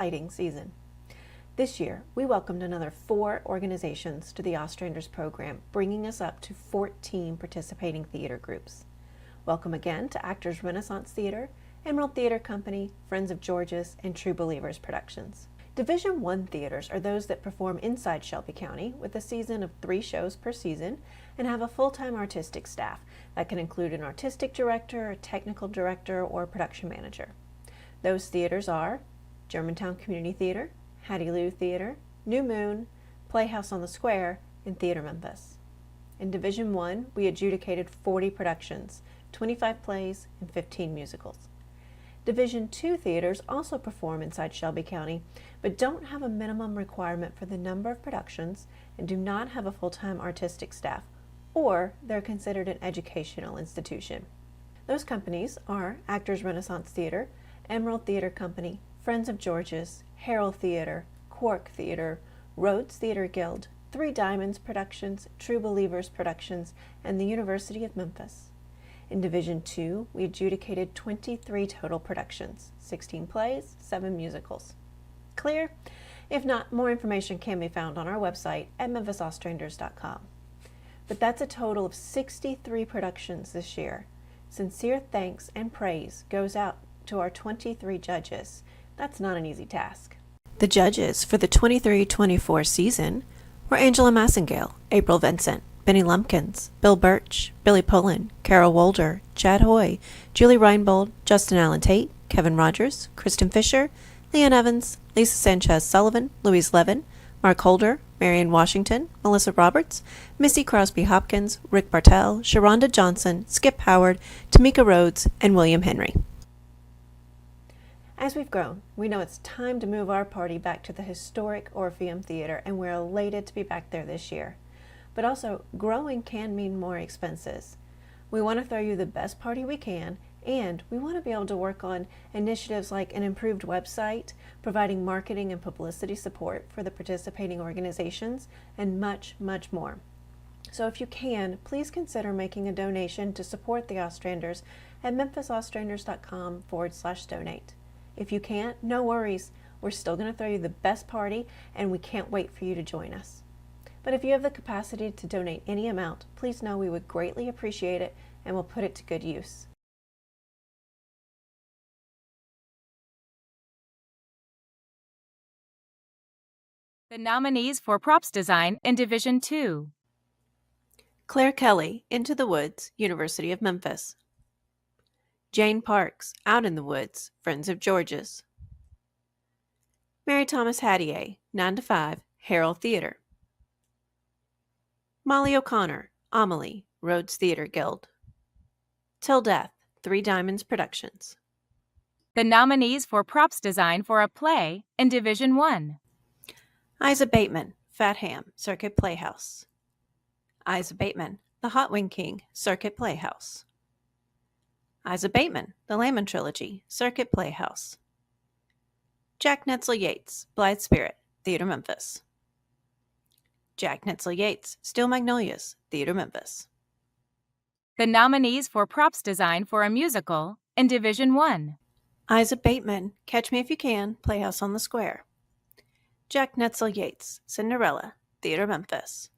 exciting season. This year, we welcomed another 4 organizations to the Ostranders program, bringing us up to 14 participating theater groups. Welcome again to Actors Renaissance Theater, Emerald Theater Company, Friends of Georges, and True Believers Productions. Division I theaters are those that perform inside Shelby County with a season of 3 shows per season and have a full-time artistic staff that can include an artistic director, a technical director, or a production manager. Those theaters are Germantown Community Theater, Hattie Lou Theater, New Moon, Playhouse on the Square, and Theater Memphis. In Division I, we adjudicated 40 productions, 25 plays, and 15 musicals. Division II theaters also perform inside Shelby County, but don't have a minimum requirement for the number of productions and do not have a full-time artistic staff, or they're considered an educational institution. Those companies are Actors Renaissance Theater, Emerald Theater Company, Friends of Georges, Herald Theater, Quark Theater, Rhodes Theater Guild, Three Diamonds Productions, True Believers Productions, and the University of Memphis. In Division II, we adjudicated 23 total productions, 16 plays, 7 musicals. Clear? If not, more information can be found on our website at memphisostranders.com. But that's a total of 63 productions this year. Sincere thanks and praise goes out to our 23 judges. That's not an easy task. The judges for the 23-24 season were Angela Massengale, April Vincent, Benny Lumpkins, Bill Birch, Billy Pullen, Carol Wolder, Chad Hoy, Julie Reinbold, Justin Allen Tate, Kevin Rogers, Kristen Fisher, Leanne Evans, Lisa Sanchez Sullivan, Louise Levin, Mark Holder, Marion Washington, Melissa Roberts, Missy Crosby Hopkins, Rick Bartell, Sharonda Johnson, Skip Howard, Tamika Rhodes, and William Henry. As we've grown, we know it's time to move our party back to the historic Orpheum Theater, and we're elated to be back there this year. But also, growing can mean more expenses. We want to throw you the best party we can, and we want to be able to work on initiatives like an improved website, providing marketing and publicity support for the participating organizations, and much, much more. So if you can, please consider making a donation to support the Ostranders at memphisostranders.com/donate. If you can't, no worries. We're still going to throw you the best party, and we can't wait for you to join us. But if you have the capacity to donate any amount, please know we would greatly appreciate it, and we'll put it to good use. The nominees for Props Design in Division II. Claire Kelly, Into the Woods, University of Memphis. Jane Parks, Out in the Woods, Friends of Georges. Mary Thomas Hattier, 9 to 5, Herald Theater. Molly O'Connor, Amelie, Rhodes Theater Guild. Till Death, Three Diamonds Productions. The nominees for Props Design for a Play in Division I. Isa Bateman, Fat Ham, Circuit Playhouse. Isa Bateman, The Hot Wing King, Circuit Playhouse. Isa Bateman, The Layman Trilogy, Circuit Playhouse. Jack Netzel Yates, Blithe Spirit, Theater Memphis. Jack Netzel Yates, Steel Magnolias, Theater Memphis. The nominees for Props Design for a Musical in Division I. Isa Bateman, Catch Me If You Can, Playhouse on the Square. Jack Netzel Yates, Cinderella, Theater Memphis.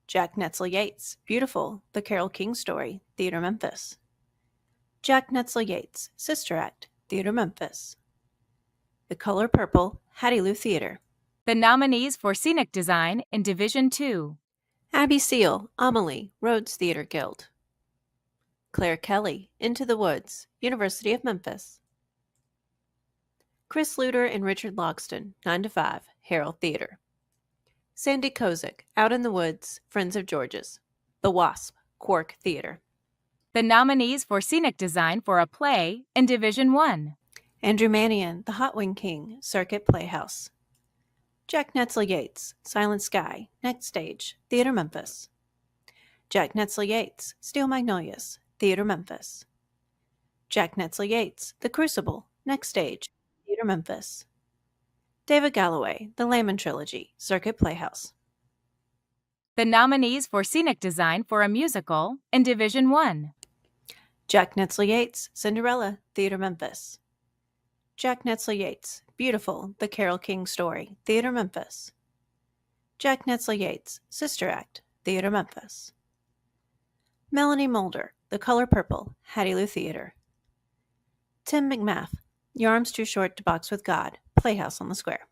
Jack Netzel Yates, Beautiful, The Carole King Story, Theater Memphis. Jack Netzel Yates, Sister Act, Theater Memphis. The Color Purple, Hattie Lou Theater. The nominees for Scenic Design in Division II. Abby Seal, Amelie, Rhodes Theater Guild. Claire Kelly, Into the Woods, University of Memphis. Chris Luter and Richard Logston, 9 to 5, Herald Theater. Sandy Kozik, Out in the Woods, Friends of Georges. The Wasp, Quark Theater. The nominees for Scenic Design for a Play in Division I. Andrew Mannion, The Hot Wing King, Circuit Playhouse. Jack Netzel Yates, Silent Sky, Next Stage, Theater Memphis. Jack Netzel Yates, Steel Magnolias, Theater Memphis. Jack Netzel Yates, The Crucible, Next Stage, Theater Memphis. David Galloway, The Layman Trilogy, Circuit Playhouse. The nominees for Scenic Design for a Musical in Division I. Jack Netzel Yates, Cinderella, Theater Memphis. Jack Netzler Yates, Beautiful, The Carole King Story, Theater Memphis. Jack Netzler Yates, Sister Act, Theater Memphis. Melanie Mulder, The Color Purple, Hattie Lou Theater. Tim McMath, Your Arm's Too Short to Box with God, Playhouse on the Square.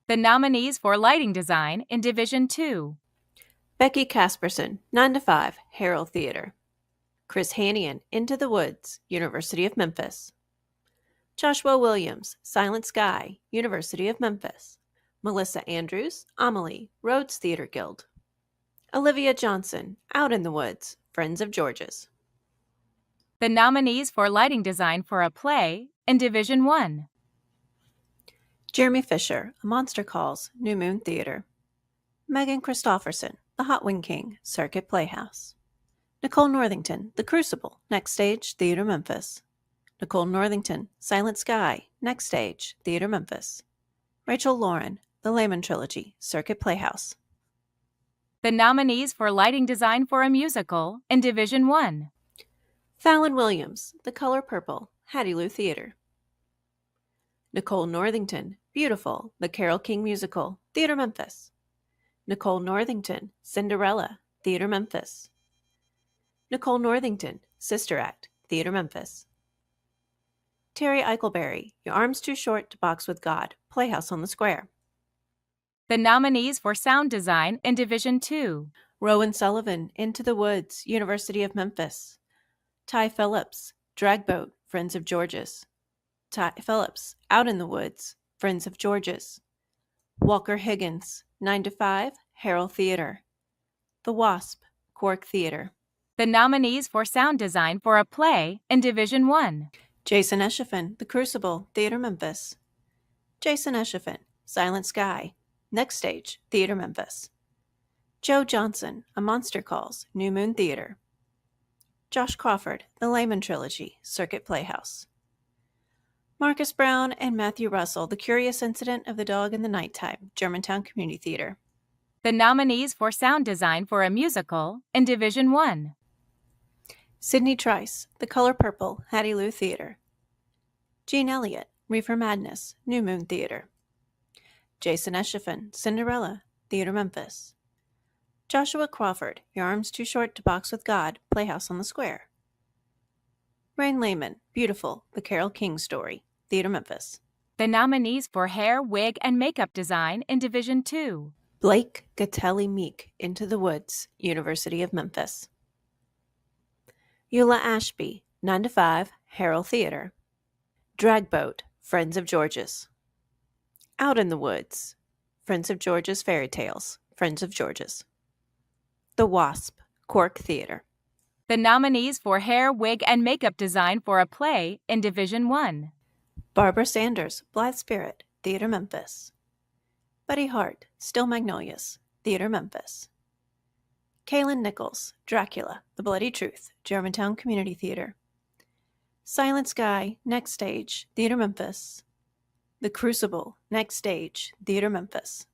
The nominees for lighting design in Division 2. Becky Casperson, 9 to 5, Harold Theater. Chris Hanian, Into the Woods, University of Memphis. Joshua Williams, Silent Sky, University of Memphis. Melissa Andrews, Amelie, Rhodes Theater Guild. Olivia Johnson, Out in the Woods, Friends of George's. The nominees for lighting design for a play in Division 1. Jeremy Fisher, A Monster Calls, New Moon Theater. Megan Christofferson, The Hot Wing King, Circuit Playhouse. Nicole Northington, The Crucible, Next Stage, Theater Memphis. Nicole Northington, Silent Sky, Next Stage, Theater Memphis. Rachel Lauren, The Lehman Trilogy, Circuit Playhouse. The nominees for lighting design for a musical in Division 1. Fallon Williams, The Color Purple, Hattie Lou Theater. Nicole Northington, Beautiful, The Carole King Musical, Theater Memphis. Nicole Northington, Cinderella, Theater Memphis. Nicole Northington, Sister Act, Theater Memphis. Terry Eichelberry, Your Arm's Too Short to Box with God, Playhouse on the Square. The nominees for sound design in Division 2. Rowan Sullivan, Into the Woods, University of Memphis. Ty Phillips, Dragboat, Friends of George's. Ty Phillips, Out in the Woods, Friends of George's. Walker Higgins, 9 to 5, Harold Theater. The Wasp, Cork Theater. The nominees for sound design for a play in Division 1. Jason Eschefin, The Crucible, Theater Memphis. Jason Eschefin, Silent Sky, Next Stage, Theater Memphis. Joe Johnson, A Monster Calls, New Moon Theater. Josh Crawford, The Lehman Trilogy, Circuit Playhouse. Marcus Brown and Matthew Russell, The Curious Incident of the Dog in the Nighttime, Germantown Community Theater. The nominees for sound design for a musical in Division 1. Sydney Trice, The Color Purple, Hattie Lou Theater. Jean Elliott, Reefer Madness, New Moon Theater. Jason Eschefin, Cinderella, Theater Memphis. Joshua Crawford, Your Arm's Too Short to Box with God, Playhouse on the Square. Rain Lehman, Beautiful, The Carole King Story, Theater Memphis. The nominees for hair, wig, and makeup design in Division 2. Blake Gatelli Meek, Into the Woods, University of Memphis. Eula Ashby, 9 to 5, Harold Theater. Dragboat, Friends of George's. Out in the Woods, Friends of George's Fairy Tales, Friends of George's. The Wasp, Cork Theater. The nominees for hair, wig, and makeup design for a play in Division 1. Barbara Sanders, Blithe Spirit, Theater Memphis. Buddy Hart, Still Magnolias, Theater Memphis. Kaylin Nichols, Dracula, The Bloody Truth, Germantown Community Theater. Silent Sky, Next Stage, Theater Memphis. The Crucible, Next Stage, Theater Memphis.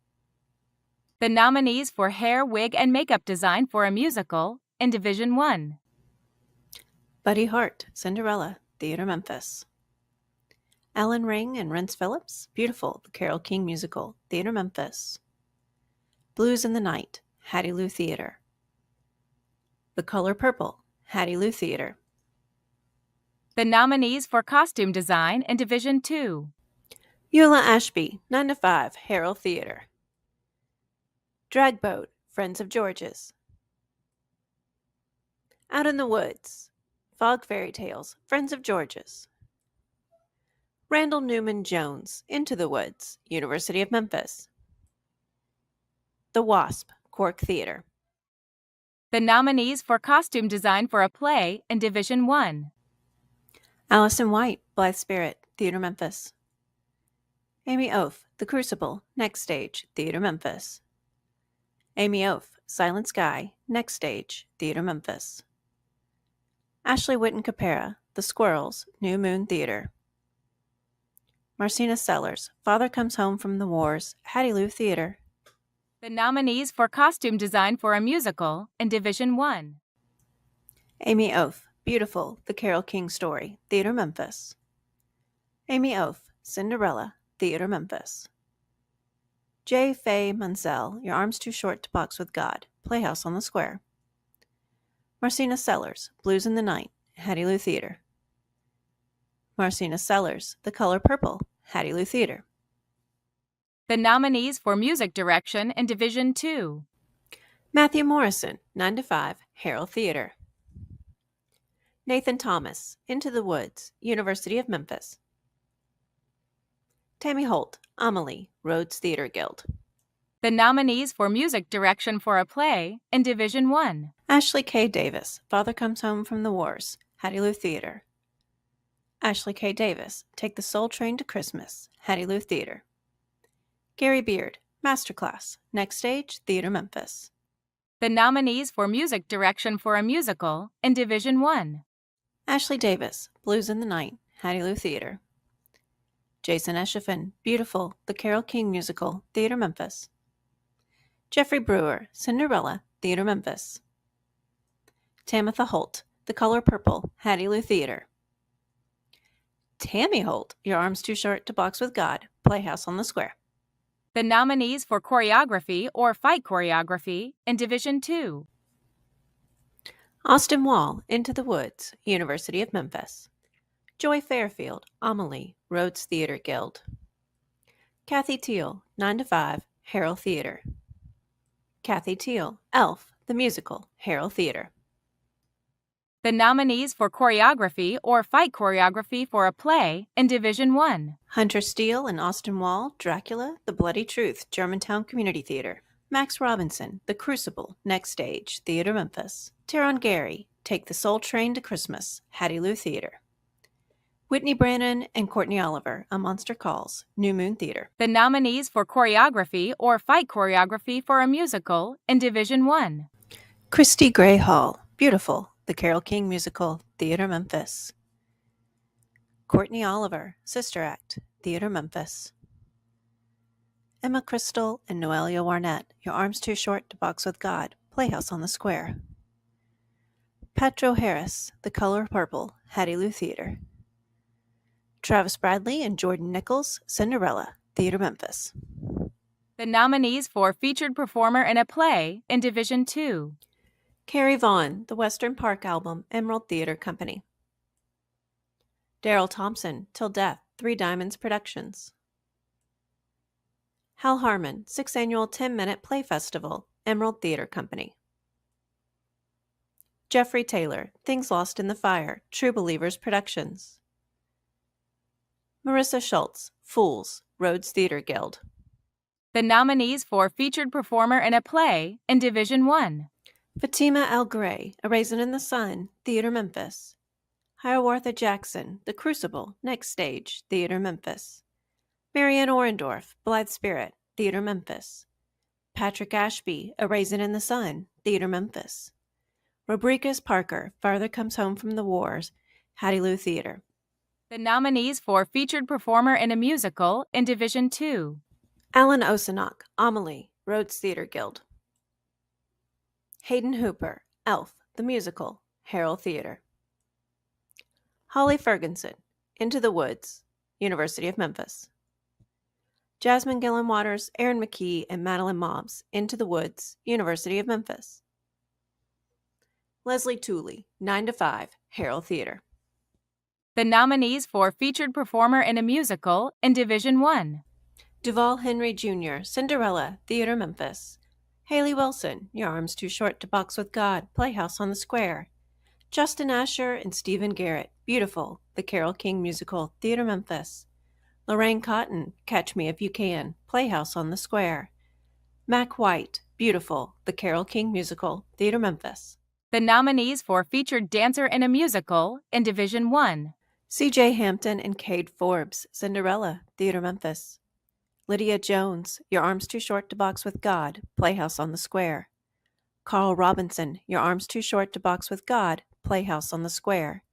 The nominees for hair, wig, and makeup design for a musical in Division 1. Buddy Hart, Cinderella, Theater Memphis. Alan Ring and Rance Phillips, Beautiful, The Carole King Musical, Theater Memphis. Blues in the Night, Hattie Lou Theater. The Color Purple, Hattie Lou Theater. The nominees for costume design in Division 2. Eula Ashby, 9 to 5, Harold Theater. Dragboat, Friends of George's. Out in the Woods, Fog Fairy Tales, Friends of George's. Randall Newman Jones, Into the Woods, University of Memphis. The Wasp, Cork Theater. The nominees for costume design for a play in Division 1. Allison White, Blithe Spirit, Theater Memphis. Amy Oaf, The Crucible, Next Stage, Theater Memphis. Amy Oaf, Silent Sky, Next Stage, Theater Memphis. Ashley Witten Capera, The Squirrels, New Moon Theater. Marcina Sellers, Father Comes Home from the Wars, Hattie Lou Theater. The nominees for costume design for a musical in Division 1. Amy Oaf, Beautiful, The Carole King Story, Theater Memphis. Amy Oaf, Cinderella, Theater Memphis. J. Fay Munsell, Your Arms Too Short to Box with God, Playhouse on the Square. Marcina Sellers, Blues in the Night, Hattie Lou Theater. Marcina Sellers, The Color Purple, Hattie Lou Theater. The nominees for music direction in Division 2. Matthew Morrison, 9 to 5, Harold Theater. Nathan Thomas, Into the Woods, University of Memphis. Tammy Holt, Amelie, Rhodes Theater Guild. The nominees for music direction for a play in Division 1. Ashley K. Davis, Father Comes Home from the Wars, Hattie Lou Theater. Ashley K. Davis, Take the Soul Train to Christmas, Hattie Lou Theater. Gary Beard, Masterclass, Next Stage, Theater Memphis. The nominees for music direction for a musical in Division 1. Ashley Davis, Blues in the Night, Hattie Lou Theater. Jason Eschefin, Beautiful, The Carole King Musical, Theater Memphis. Jeffrey Brewer, Cinderella, Theater Memphis. Tamitha Holt, The Color Purple, Hattie Lou Theater. Tammy Holt, Your Arms Too Short to Box with God, Playhouse on the Square. The nominees for choreography or fight choreography in Division 2. Austin Wall, Into the Woods, University of Memphis. Joy Fairfield, Amelie, Rhodes Theater Guild. Kathy Teal, 9 to 5, Harold Theater. Kathy Teal, Elf, the Musical, Harold Theater. The nominees for choreography or fight choreography for a play in Division 1. Hunter Steele and Austin Wall, Dracula, The Bloody Truth, Germantown Community Theater. Max Robinson, The Crucible, Next Stage, Theater Memphis. Teron Gary, Take the Soul Train to Christmas, Hattie Lou Theater. Whitney Brannon and Courtney Oliver, A Monster Calls, New Moon Theater. The nominees for choreography or fight choreography for a musical in Division 1. Christy Gray Hall, Beautiful, The Carole King Musical, Theater Memphis. Courtney Oliver, Sister Act, Theater Memphis. Emma Crystal and Noelia Warnett, Your Arms Too Short to Box with God, Playhouse on the Square. Petro Harris, The Color Purple, Hattie Lou Theater. Travis Bradley and Jordan Nichols, Cinderella, Theater Memphis. The nominees for featured performer in a play in Division 2. Carrie Vaughn, The Western Park Album, Emerald Theater Company. Daryl Thompson, Till Death, Three Diamonds Productions. Hal Harmon, 6th Annual 10-Minute Play Festival, Emerald Theater Company. Jeffrey Taylor, Things Lost in the Fire, True Believers Productions. Marissa Schultz, Fools, Rhodes Theater Guild. The nominees for featured performer in a play in Division 1. Fatima Al Gray, A Raisin in the Sun, Theater Memphis. Hiawatha Jackson, The Crucible, Next Stage, Theater Memphis. Marianne Orendorff, Blithe Spirit, Theater Memphis. Patrick Ashby, A Raisin in the Sun, Theater Memphis. Robricas Parker, Father Comes Home from the Wars, Hattie Lou Theater. The nominees for featured performer in a musical in Division 2. Alan Osanok, Amelie, Rhodes Theater Guild. Hayden Hooper, Elf, the Musical, Harold Theater. Holly Ferguson, Into the Woods, University of Memphis. Jasmine Gillen Waters, Aaron McKee, and Madeline Mobbs, Into the Woods, University of Memphis. Leslie Tooley, 9 to 5, Harold Theater. The nominees for featured performer in a musical in Division 1. Duval Henry Jr., Cinderella, Theater Memphis. Haley Wilson, Your Arms Too Short to Box with God, Playhouse on the Square. Justin Asher and Stephen Garrett, Beautiful, The Carole King Musical, Theater Memphis. Lorraine Cotton, Catch Me If You Can, Playhouse on the Square. Mac White, Beautiful, The Carole King Musical, Theater Memphis. The nominees for featured dancer in a musical in Division 1. C.J. Hampton and Cade Forbes, Cinderella, Theater Memphis. Lydia Jones, Your Arms Too Short to Box with God, Playhouse on the Square. Carl Robinson, Your Arms Too Short to Box with God, Playhouse on the Square.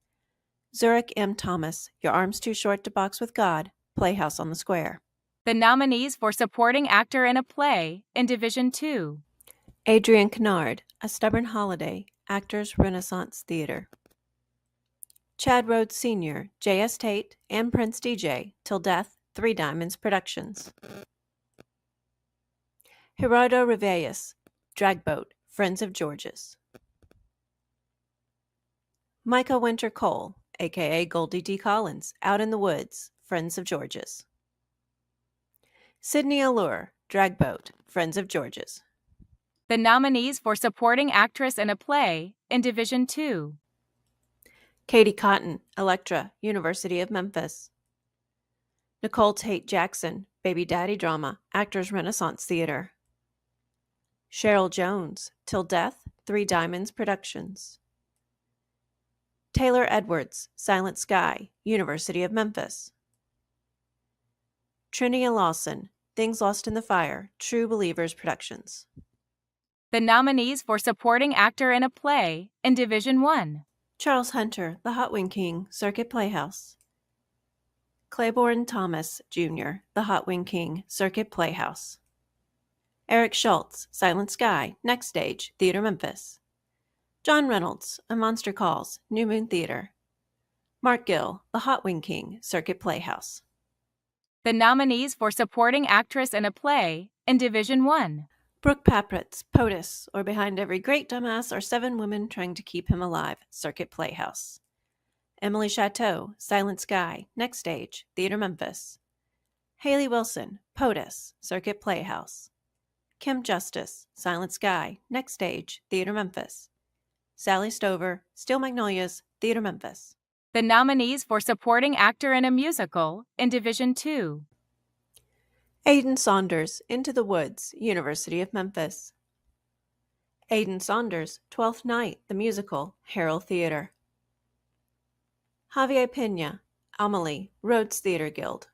Zurich M. Thomas, Your Arms Too Short to Box with God, Playhouse on the Square. The nominees for supporting actor in a play in Division 2. Adrian Kennard, A Stubborn Holiday, Actors Renaissance Theater. Chad Rhodes Sr., J.S. Tate, and Prince DJ, Till Death, Three Diamonds Productions. Gerardo Riveas, Dragboat, Friends of George's. Micah Winter Cole, a.k.a. Goldie D. Collins, Out in the Woods, Friends of George's. Sydney Allure, Dragboat, Friends of George's. The nominees for Supporting Actress in a Play in Division II. Katie Cotton, Electra, University of Memphis. Nicole Tate Jackson, Baby Daddy Drama, Actors Renaissance Theater. Cheryl Jones, Till Death, Three Diamonds Productions. Taylor Edwards, Silent Sky, University of Memphis. Trinia Lawson, Things Lost in the Fire, True Believers Productions. The nominees for Supporting Actor in a Play in Division I. Charles Hunter, The Hot Wing King, Circuit Playhouse. Claiborne Thomas, Jr., The Hot Wing King, Circuit Playhouse. Eric Schultz, Silent Sky, Next Stage, Theater Memphis. John Reynolds, A Monster Calls, New Moon Theater. Mark Gill, The Hot Wing King, Circuit Playhouse. The nominees for Supporting Actress in a Play in Division I. Brooke Papritz, POTUS, or Behind Every Great Dumbass Are Seven Women Trying to Keep Him Alive, Circuit Playhouse. Emily Chateau, Silent Sky, Next Stage, Theater Memphis. Haley Wilson, POTUS, Circuit Playhouse. Kim Justice, Silent Sky, Next Stage, Theater Memphis. Sally Stover, Steel Magnolias, Theater Memphis. The nominees for Supporting Actor in a Musical in Division II. Aidan Saunders, Into the Woods, University of Memphis. Aidan Saunders, Twelfth Night, the Musical, Harrell Theater. Javier Pena, Amelie, Rhodes Theater Guild.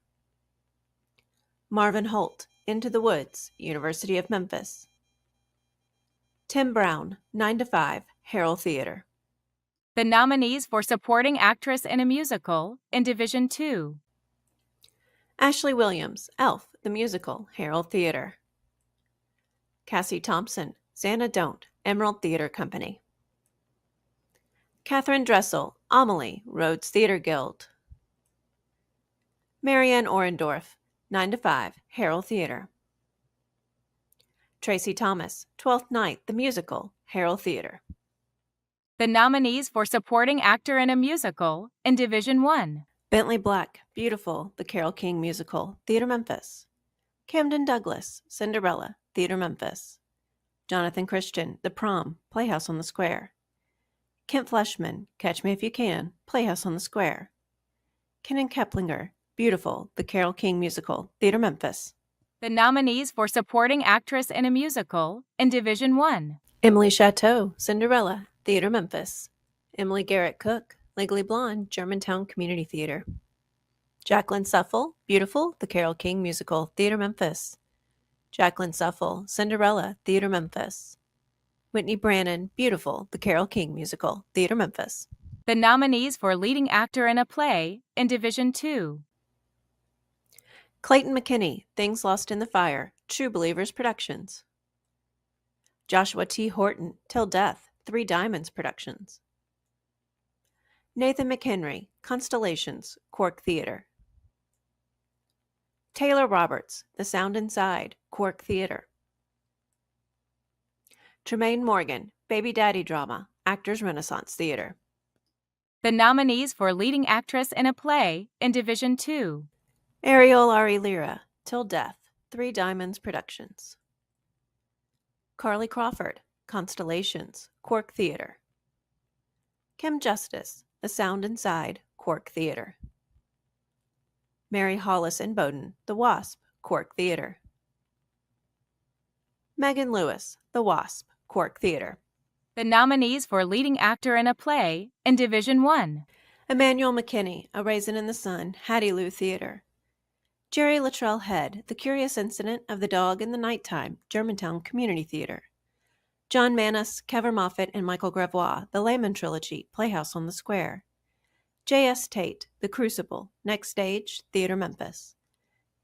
Marvin Holt, Into the Woods, University of Memphis. Tim Brown, 9 to 5, Harrell Theater. The nominees for Supporting Actress in a Musical in Division II. Ashley Williams, Elf, the Musical, Harrell Theater. Cassie Thompson, Santa Don't, Emerald Theater Company. Catherine Dressel, Amelie, Rhodes Theater Guild. Marianne Orendorff, 9 to 5, Harrell Theater. Tracy Thomas, Twelfth Night, the Musical, Harrell Theater. The nominees for Supporting Actor in a Musical in Division I. Bentley Black, Beautiful, the Carole King Musical, Theater Memphis. Camden Douglas, Cinderella, Theater Memphis. Jonathan Christian, The Prom, Playhouse on the Square. Kent Fleshman, Catch Me If You Can, Playhouse on the Square. Kenan Keplinger, Beautiful, the Carole King Musical, Theater Memphis. The nominees for Supporting Actress in a Musical in Division I. Emily Chateau, Cinderella, Theater Memphis. Emily Garrett Cook, Legally Blonde, Germantown Community Theater. Jacqueline Suffel, Beautiful, the Carole King Musical, Theater Memphis. Jacqueline Suffel, Cinderella, Theater Memphis. Whitney Brannon, Beautiful, the Carole King Musical, Theater Memphis. The nominees for Leading Actor in a Play in Division II. Clayton McKinney, Things Lost in the Fire, True Believers Productions. Joshua T. Horton, Till Death, Three Diamonds Productions. Nathan McHenry, Constellations, Cork Theater. Taylor Roberts, The Sound Inside, Cork Theater. Tremaine Morgan, Baby Daddy Drama, Actors Renaissance Theater. The nominees for Leading Actress in a Play in Division II. Ariel Ari Lira, Till Death, Three Diamonds Productions. Carly Crawford, Constellations, Cork Theater. Kim Justice, The Sound Inside, Cork Theater. Mary Hollis and Bowden, The Wasp, Cork Theater. Megan Lewis, The Wasp, Cork Theater. The nominees for Leading Actor in a Play in Division I. Emmanuel McKinney, A Raisin in the Sun, Hattie Lou Theater. Jerry Luttrell Head, The Curious Incident of the Dog in the Nighttime, Germantown Community Theater. John Manis, Kevin Moffat, and Michael Gravois, The Layman Trilogy, Playhouse on the Square. J.S. Tate, The Crucible, Next Stage, Theater Memphis.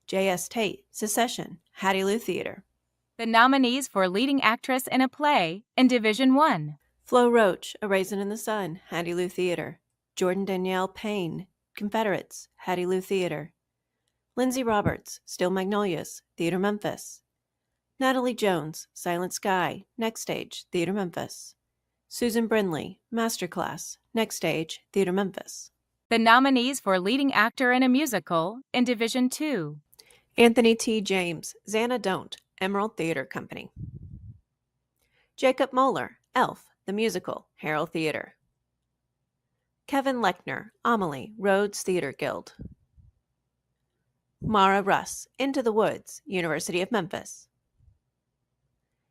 J.S. Tate, Secession, Hattie Lou Theater. The nominees for Leading Actress in a Play in Division I. Flo Roach, A Raisin in the Sun, Hattie Lou Theater. Jordan Danielle Payne, Confederates, Hattie Lou Theater. Lindsay Roberts, Still Magnolias, Theater Memphis. Natalie Jones, Silent Sky, Next Stage, Theater Memphis. Susan Brindley, Masterclass, Next Stage, Theater Memphis. The nominees for leading actor in a musical in Division 2. Anthony T. James, Xana Don't, Emerald Theater Company. Jacob Moeller, Elf, the Musical, Harrell Theater. Kevin Lechner, Amelie, Rhodes Theater Guild. Mara Russ, Into the Woods, University of Memphis.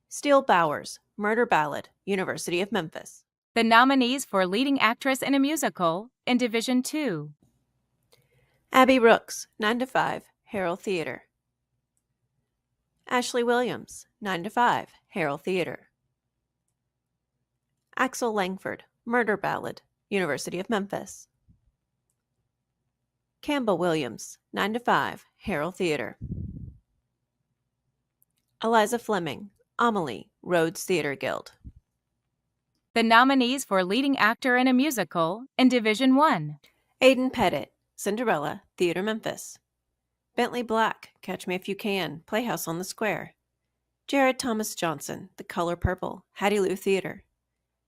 Steele Bowers, Murder Ballad, University of Memphis. The nominees for leading actress in a musical in Division 2. Abby Rooks, 9 to 5, Harrell Theater. Ashley Williams, 9 to 5, Harrell Theater. Axel Langford, Murder Ballad, University of Memphis. Campbell Williams, 9 to 5, Harrell Theater. Eliza Fleming, Amelie, Rhodes Theater Guild. The nominees for leading actor in a musical in Division 1. Aidan Pettit, Cinderella, Theater Memphis. Bentley Black, Catch Me If You Can, Playhouse on the Square. Jared Thomas Johnson, The Color Purple, Hattie Lou Theater.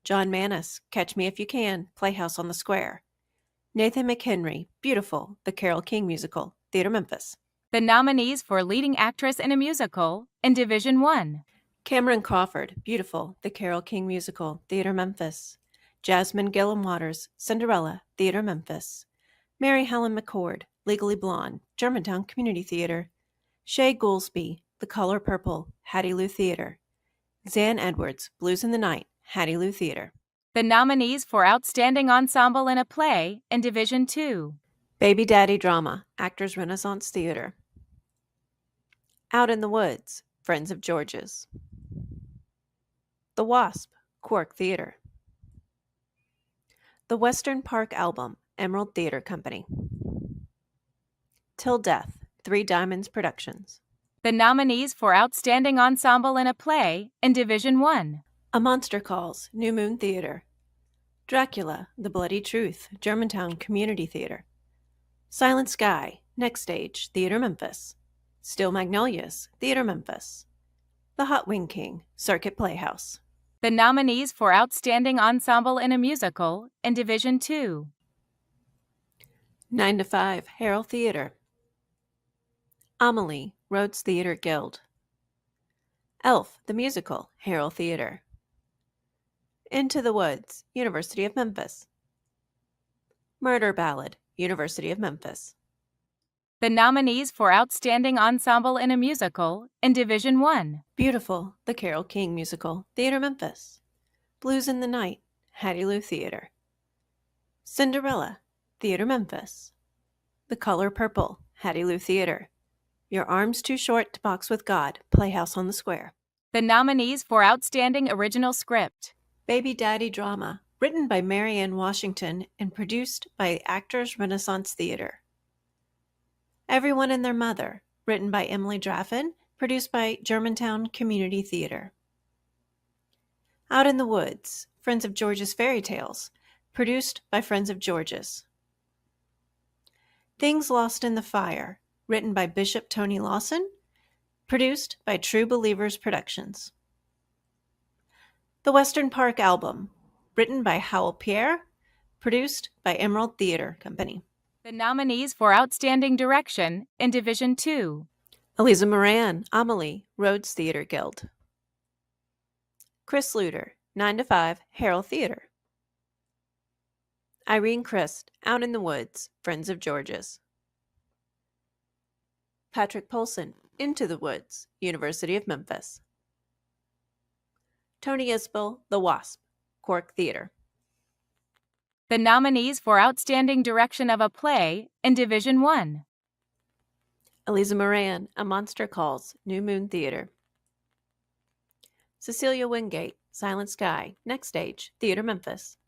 John Manis, Catch Me If You Can, Playhouse on the Square. Nathan McHenry, Beautiful, The Carole King Musical, Theater Memphis. The nominees for leading actress in a musical in Division 1. Cameron Crawford, Beautiful, The Carole King Musical, Theater Memphis. Jasmine Gillum Waters, Cinderella, Theater Memphis. Mary Helen McCord, Legally Blonde, Germantown Community Theater. Shay Goolsby, The Color Purple, Hattie Lou Theater. Zan Edwards, Blues in the Night, Hattie Lou Theater. The nominees for outstanding ensemble in a play in Division 2. Baby Daddy Drama, Actors Renaissance Theater. Out in the Woods, Friends of George's. The Wasp, Quark Theater. The Western Park Album, Emerald Theater Company. Till Death, Three Diamonds Productions. The nominees for outstanding ensemble in a play in Division 1. A Monster Calls, New Moon Theater. Dracula, The Bloody Truth, Germantown Community Theater. Silent Sky, Next Stage, Theater Memphis. Still Magnolias, Theater Memphis. The Hot Wing King, Circuit Playhouse. The nominees for outstanding ensemble in a musical in Division 2. 9 to 5, Harrell Theater. Amelie, Rhodes Theater Guild. Elf, the Musical, Harrell Theater. Into the Woods, University of Memphis. Murder Ballad, University of Memphis. The nominees for outstanding ensemble in a musical in Division 1. Beautiful, The Carole King Musical, Theater Memphis. Blues in the Night, Hattie Lou Theater. Cinderella, Theater Memphis. The Color Purple, Hattie Lou Theater. Your Arms Too Short to Box with God, Playhouse on the Square. The nominees for outstanding original script. Baby Daddy Drama, written by Mary Ann Washington and produced by Actors Renaissance Theater. Everyone and Their Mother, written by Emily Draffin, produced by Germantown Community Theater. Out in the Woods, Friends of George's Fairy Tales, produced by Friends of George's. Things Lost in the Fire, written by Bishop Tony Lawson, produced by True Believers Productions. The Western Park Album, written by Howell Pierre, produced by Emerald Theater Company. The nominees for outstanding direction in Division 2. Eliza Moran, Amelie, Rhodes Theater Guild. Chris Luter, 9 to 5, Harrell Theater. Irene Christ, Out in the Woods, Friends of George's. Patrick Polson, Into the Woods, University of Memphis. Tony Isbell, The Wasp, Quark Theater. The nominees for outstanding direction of a play in Division 1. Eliza Moran, A Monster Calls, New Moon Theater. Cecilia Wingate, Silent Sky, Next Stage, Theater Memphis.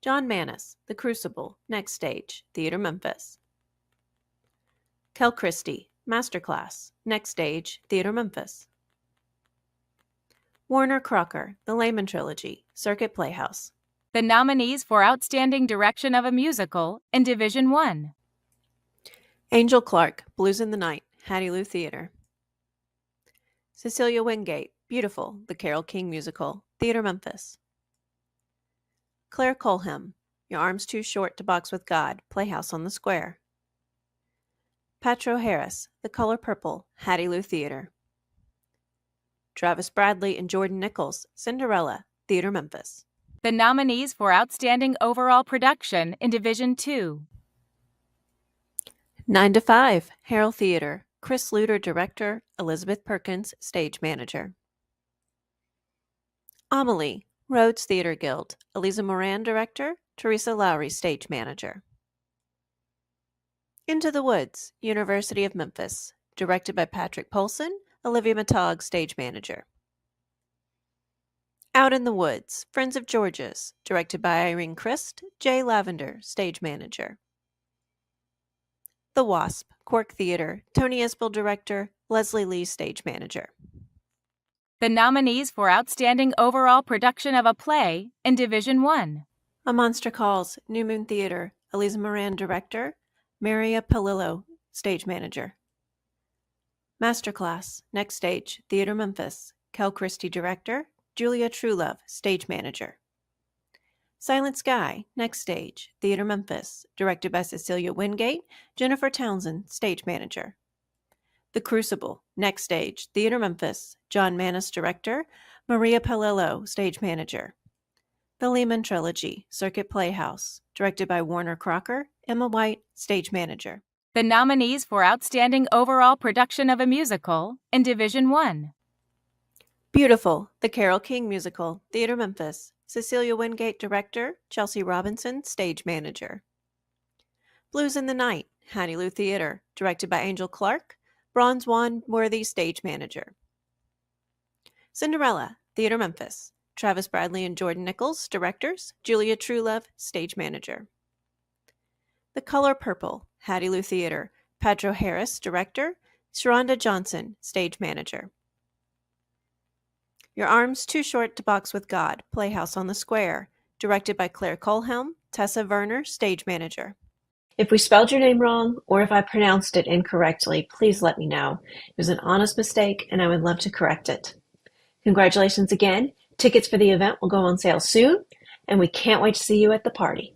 John Manis, The Crucible, Next Stage, Theater Memphis. Kel Christie, Masterclass, Next Stage, Theater Memphis. Warner Crocker, The Layman Trilogy, Circuit Playhouse. The nominees for outstanding direction of a musical in Division 1. Angel Clark, Blues in the Night, Hattie Lou Theater. Cecilia Wingate, Beautiful, The Carole King Musical, Theater Memphis. Claire Coleham, Your Arms Too Short to Box with God, Playhouse on the Square. Patro Harris, The Color Purple, Hattie Lou Theater. Travis Bradley and Jordan Nichols, Cinderella, Theater Memphis. The nominees for Outstanding Overall Production in Division 2. 9 to 5, Harold Theater, Chris Luter, Director, Elizabeth Perkins, Stage Manager. Amelie, Rhodes Theater Guild, Eliza Moran, Director, Teresa Lowry, Stage Manager. Into the Woods, University of Memphis, directed by Patrick Polson, Olivia Matog, Stage Manager. Out in the Woods, Friends of George's, directed by Irene Christ, Jay Lavender, Stage Manager. The Wasp, Cork Theater, Tony Isbell, Director, Leslie Lee, Stage Manager. The nominees for Outstanding Overall Production of a Play in Division 1. A Monster Calls, New Moon Theater, Eliza Moran, Director, Maria Palillo, Stage Manager. Masterclass, Next Stage, Theater Memphis, Kel Christie, Director, Julia Truelove, Stage Manager. Silent Sky, Next Stage, Theater Memphis, directed by Cecilia Wingate, Jennifer Townsend, Stage Manager. The Crucible, Next Stage, Theater Memphis, John Manis, Director, Maria Palillo, Stage Manager. The Lehman Trilogy, Circuit Playhouse, directed by Warner Crocker, Emma White, Stage Manager. The nominees for Outstanding Overall Production of a Musical in Division 1. Beautiful, The Carole King Musical, Theater Memphis, Cecilia Wingate, Director, Chelsea Robinson, Stage Manager. Blues in the Night, Hattie Lou Theater, directed by Angel Clark, Bronze Wand Worthy, Stage Manager. Cinderella, Theater Memphis, Travis Bradley and Jordan Nichols, Directors, Julia Truelove, Stage Manager. The Color Purple, Hattie Lou Theater, Patro Harris, Director, Sharonda Johnson, Stage Manager. Your Arms Too Short to Box with God, Playhouse on the Square, directed by Claire Colhelm, Tessa Werner, Stage Manager. If we spelled your name wrong, or if I pronounced it incorrectly, please let me know. It was an honest mistake, and I would love to correct it. Congratulations again. Tickets for the event will go on sale soon, and we can't wait to see you at the party.